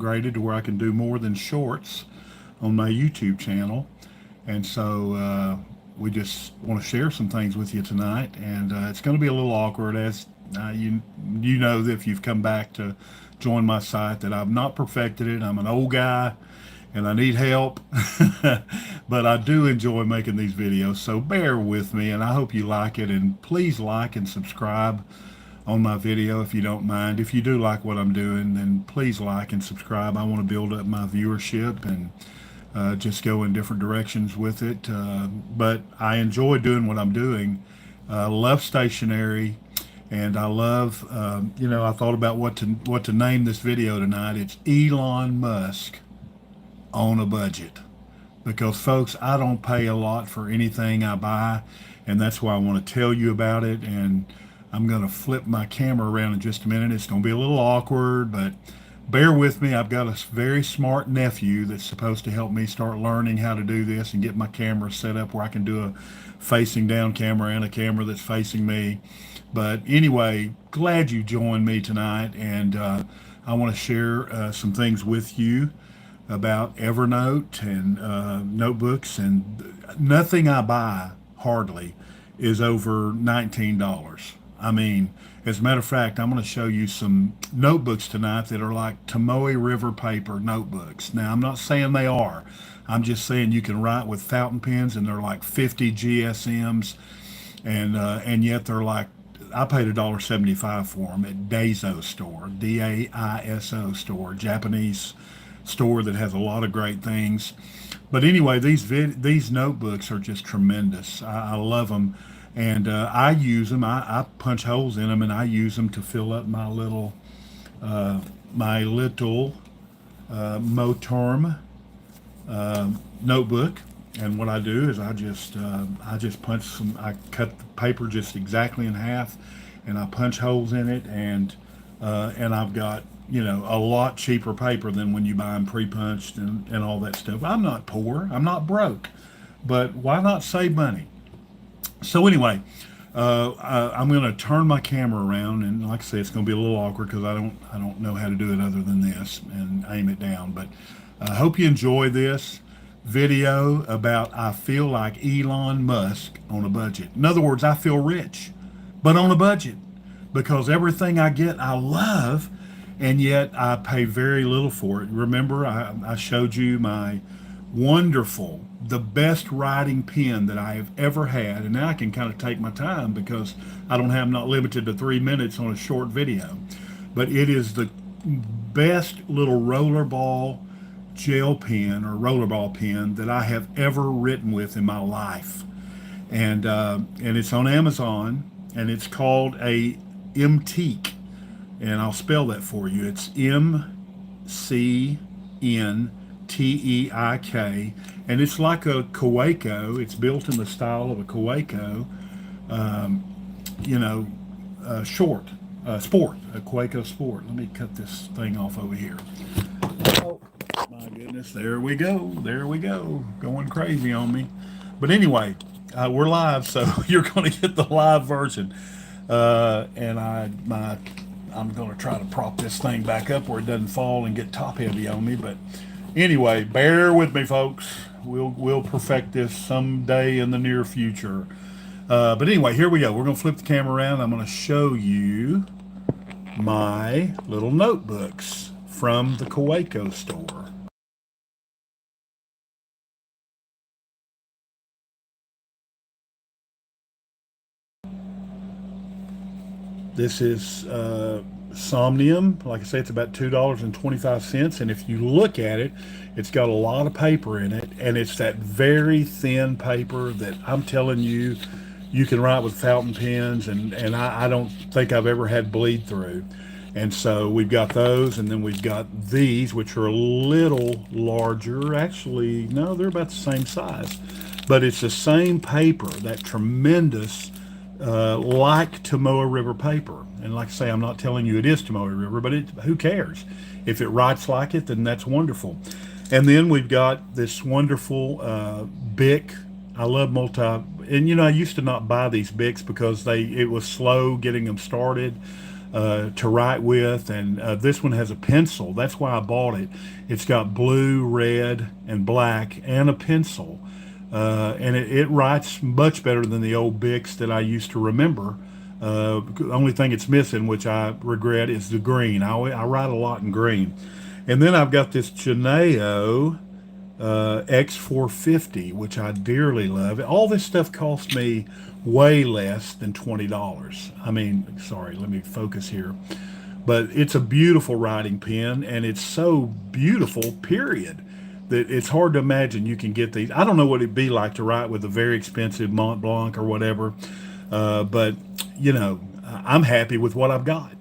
upgraded to where I can do more than shorts on my YouTube channel. And so we just want to share some things with you tonight. And it's going to be a little awkward, as you know that if you've come back to join my site, that I've not perfected it. I'm an old guy and I need help. But I do enjoy making these videos, so bear with me, and I hope you like it. And please like and subscribe on my video if you don't mind. If you do like what I'm doing, then please like and subscribe. I want to build up my viewership and just go in different directions with it. But I enjoy doing what I'm doing. Love stationery, and I love, I thought about what to name this video tonight. It's Elon Musk on a budget. Because folks, I don't pay a lot for anything I buy, and that's why I want to tell you about it. And I'm going to flip my camera around in just a minute. It's going to be a little awkward, but bear with me. I've got a very smart nephew that's supposed to help me start learning how to do this and get my camera set up where I can do a facing down camera and a camera that's facing me. But anyway, glad you joined me tonight, and I want to share some things with you about Evernote and notebooks. And nothing I buy hardly is over $19. I mean, as a matter of fact, I'm going to show you some notebooks tonight that are like Tomoe River paper notebooks. Now, I'm not saying they are. I'm just saying you can write with fountain pens, and they're like 50 GSMs, and yet they're like, I paid $1.75 for them at Daiso store, Daiso store, Japanese store that has a lot of great things. But anyway, these notebooks are just tremendous. I love them, and I use them. I punch holes in them, and I use them to fill up my little Motorm notebook. And what I do is I just punch some. I cut the paper just exactly in half, and I punch holes in it, and I've got a lot cheaper paper than when you buy them pre-punched and all that stuff. I'm not poor, I'm not broke, but why not save money? So anyway, I'm going to turn my camera around, and like I say, it's going to be a little awkward because I don't know how to do it other than this and aim it down. But I hope you enjoy this video about I feel like Elon Musk on a budget. In other words, I feel rich, but on a budget, because everything I get I love, and yet I pay very little for it. Remember, I showed you my wonderful, the best writing pen that I have ever had, and now I can kind of take my time because I'm not limited to 3 minutes on a short video. But it is the best little rollerball gel pen or rollerball pen that I have ever written with in my life, and it's on Amazon, and it's called a MTeek. And I'll spell that for you. It's MCNTEIK, and it's like a Kaweco. It's built in the style of a Kaweco, sport, a Kaweco Sport. Let me cut this thing off over here. Oh, my goodness, there we go, going crazy on me. But anyway, we're live, so you're going to get the live version. I'm going to try to prop this thing back up where it doesn't fall and get top heavy on me. But anyway, bear with me, folks. We'll perfect this someday in the near future. But anyway, here we go. We're going to flip the camera around. I'm going to show you my little notebooks from the Kaweco store. This is Somnium. Like I say, it's about $2.25. And if you look at it, it's got a lot of paper in it. And it's that very thin paper that I'm telling you, you can write with fountain pens. And I don't think I've ever had bleed through. And so we've got those. And then we've got these, which are a little larger. Actually, no, they're about the same size. But it's the same paper, that tremendous like Tomoe River paper. And like I say, I'm not telling you it is Tomoe River, but who cares? If it writes like it, then that's wonderful. And then we've got this wonderful Bic. I love and I used to not buy these Bics because it was slow getting them started. to write with. And this one has a pencil. That's why I bought it. It's got blue, red, and black, and a pencil. And it writes much better than the old Bics that I used to remember. The only thing it's missing, which I regret, is the green. I write a lot in green. And then I've got this Janeo X450, which I dearly love. All this stuff cost me way less than $20. I mean, sorry, let me focus here. But it's a beautiful writing pen, and it's so beautiful, period, that it's hard to imagine you can get these. I don't know what it'd be like to write with a very expensive Mont Blanc or whatever, but, I'm happy with what I've got.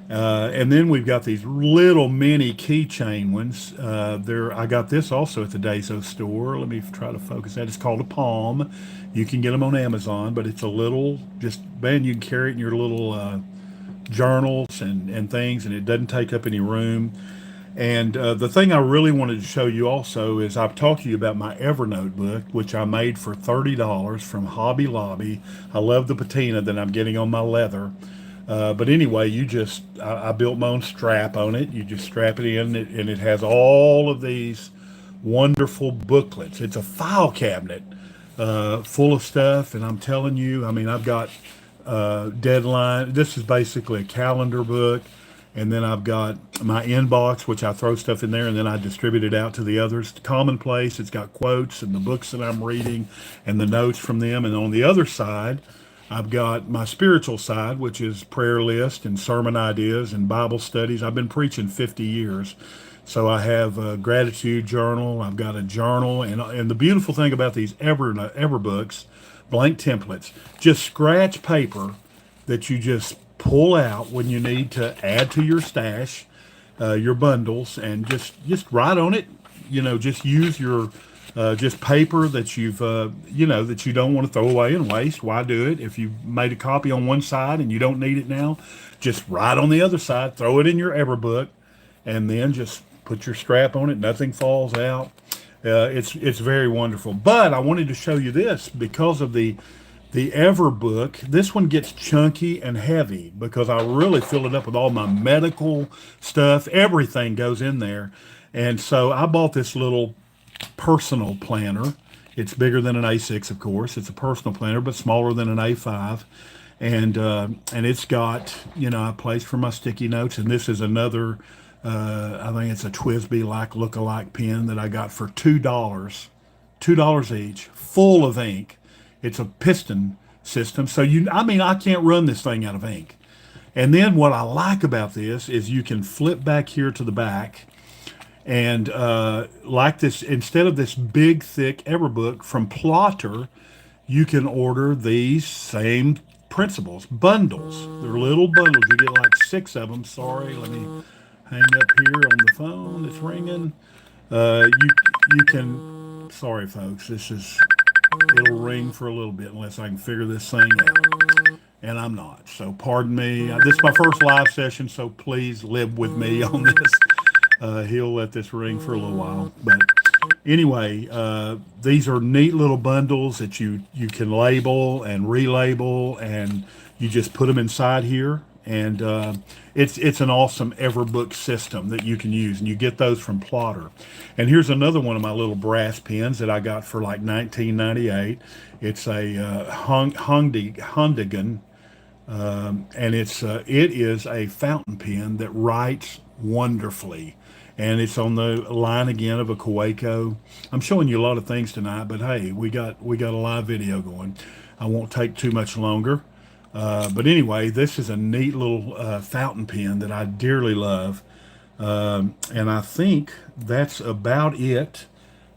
And then we've got these little mini keychain ones. I got this also at the Dazo store. Let me try to focus that. It's called a Palm. You can get them on Amazon, but it's a little, just, man, you can carry it in your little journals and things, and it doesn't take up any room. And the thing I really wanted to show you also is I've talked to you about my Evernote book, which I made for $30 from Hobby Lobby. I love the patina that I'm getting on my leather. But anyway, I built my own strap on it. You just strap it in, and it has all of these wonderful booklets. It's a file cabinet full of stuff, and I'm telling you, I mean, I've got deadline. This is basically a calendar book, and then I've got my inbox, which I throw stuff in there, and then I distribute it out to the others. Commonplace, it's got quotes and the books that I'm reading and the notes from them. And on the other side, I've got my spiritual side, which is prayer list and sermon ideas and Bible studies. I've been preaching 50 years. So I have a gratitude journal. I've got a journal. And the beautiful thing about these Everbooks, blank templates, just scratch paper that you just pull out when you need to add to your stash, your bundles, and just write on it. Just use your just paper that that you don't want to throw away and waste. Why do it? If you made a copy on one side and you don't need it now, just write on the other side, throw it in your Everbook, and then just put your strap on it. Nothing falls out. It's very wonderful. But I wanted to show you this because of the Everbook. This one gets chunky and heavy because I really fill it up with all my medical stuff. Everything goes in there. And so I bought this little personal planner. It's bigger than an A6, of course. It's a personal planner, but smaller than an A5. And it's got, a place for my sticky notes. And this is another, I think it's a Twisby-like look-alike pen that I got for $2. $2 each, full of ink. It's a piston system. So I can't run this thing out of ink. And then what I like about this is you can flip back here to the back. And like this, instead of this big, thick Everbook from Plotter, you can order these same principles, bundles. They're little bundles. You get like 6 of them. Sorry, let me hang up here on the phone. It's ringing. You can, sorry folks, it'll ring for a little bit unless I can figure this thing out. And I'm not. So pardon me. This is my first live session, so please live with me on this. He'll let this ring for a little while. But anyway, these are neat little bundles that you can label and relabel, and you just put them inside here. And it's an awesome Everbook system that you can use, and you get those from Plotter. And here's another one of my little brass pens that I got for like $19.98. It's a Hondigan, and it is a fountain pen that writes wonderfully. And it's on the line again of a Kaweco. I'm showing you a lot of things tonight, but hey, we got a live video going. I won't take too much longer. But anyway, this is a neat little fountain pen that I dearly love. And I think that's about it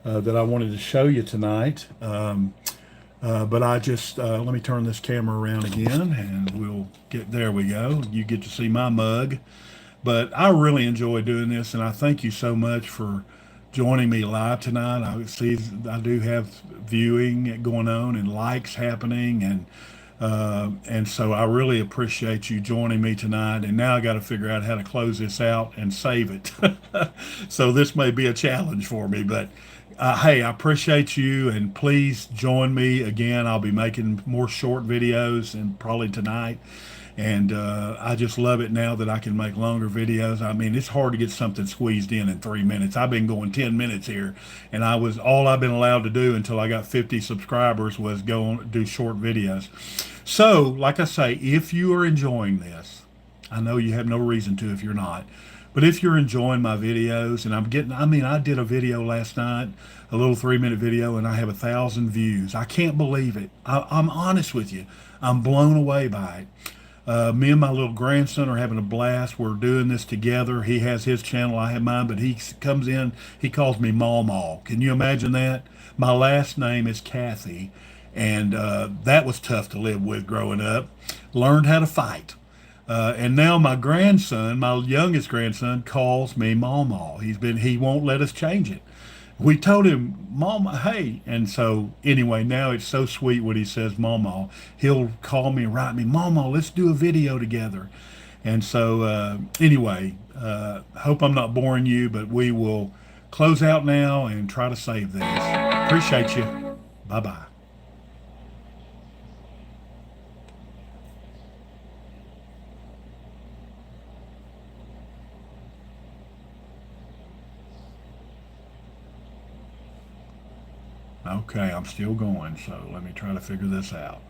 that I wanted to show you tonight. But I just, let me turn this camera around again and there we go. You get to see my mug. But I really enjoy doing this, and I thank you so much for joining me live tonight. I do have viewing going on and likes happening, and so I really appreciate you joining me tonight. And now I got to figure out how to close this out and save it. So this may be a challenge for me, but hey, I appreciate you, and please join me again. I'll be making more short videos and probably tonight. And I just love it now that I can make longer videos. I mean, it's hard to get something squeezed in 3 minutes. I've been going 10 minutes here, and all I've been allowed to do until I got 50 subscribers was go on do short videos. So, like I say, if you are enjoying this, I know you have no reason to if you're not. But if you're enjoying my videos, and I mean, I did a video last night, a little 3 minute video, and I have 1,000 views. I can't believe it. I'm honest with you. I'm blown away by it. Me and my little grandson are having a blast. We're doing this together. He has his channel, I have mine, but he comes in, he calls me Maw. Can you imagine that? My last name is Cathey, and that was tough to live with growing up. Learned how to fight. And now my grandson, my youngest grandson, calls me Maw. He won't let us change it. We told him, Mama, hey. And so, anyway, now it's so sweet when he says Mama. He'll call me and write me, Mama, let's do a video together. And so, anyway, hope I'm not boring you, but we will close out now and try to save this. Appreciate you. Bye bye. Okay, I'm still going, so let me try to figure this out.